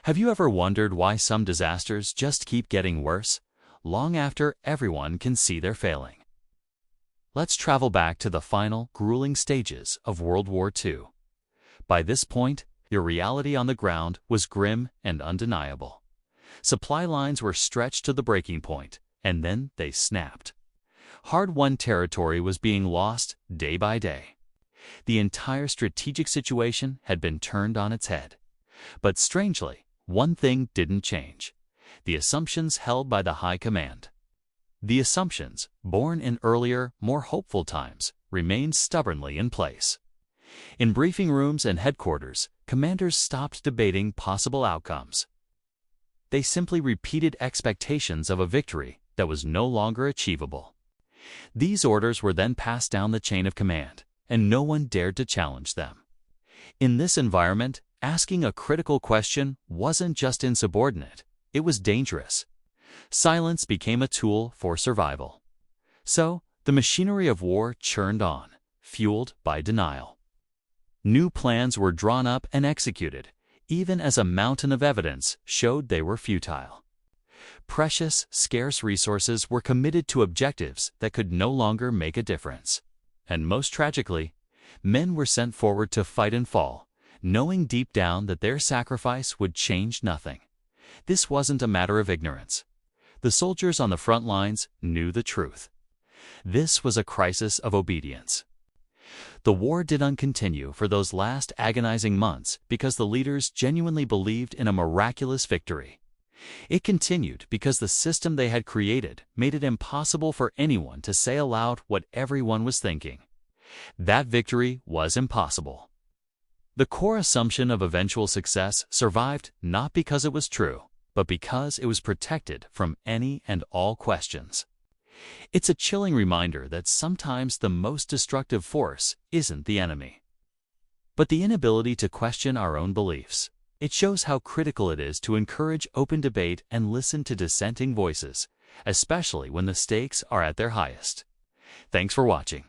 Have you ever wondered why some disasters just keep getting worse, long after everyone can see they're failing? Let's travel back to the final, grueling stages of World War II. By this point, the reality on the ground was grim and undeniable. Supply lines were stretched to the breaking point, and then they snapped. Hard-won territory was being lost day by day. The entire strategic situation had been turned on its head. But strangely, one thing didn't change: the assumptions held by the high command. The assumptions, born in earlier, more hopeful times, remained stubbornly in place. In briefing rooms and headquarters, commanders stopped debating possible outcomes. They simply repeated expectations of a victory that was no longer achievable. These orders were then passed down the chain of command, and no one dared to challenge them. In this environment, asking a critical question wasn't just insubordinate, it was dangerous. Silence became a tool for survival. So, the machinery of war churned on, fueled by denial. New plans were drawn up and executed, even as a mountain of evidence showed they were futile. Precious, scarce resources were committed to objectives that could no longer make a difference. And most tragically, men were sent forward to fight and fall, knowing deep down that their sacrifice would change nothing. This wasn't a matter of ignorance. The soldiers on the front lines knew the truth. This was a crisis of obedience. The war didn't continue for those last agonizing months because the leaders genuinely believed in a miraculous victory. It continued because the system they had created made it impossible for anyone to say aloud what everyone was thinking. That victory was impossible. The core assumption of eventual success survived not because it was true, but because it was protected from any and all questions. It's a chilling reminder that sometimes the most destructive force isn't the enemy, but the inability to question our own beliefs. It shows how critical it is to encourage open debate and listen to dissenting voices, especially when the stakes are at their highest. Thanks for watching.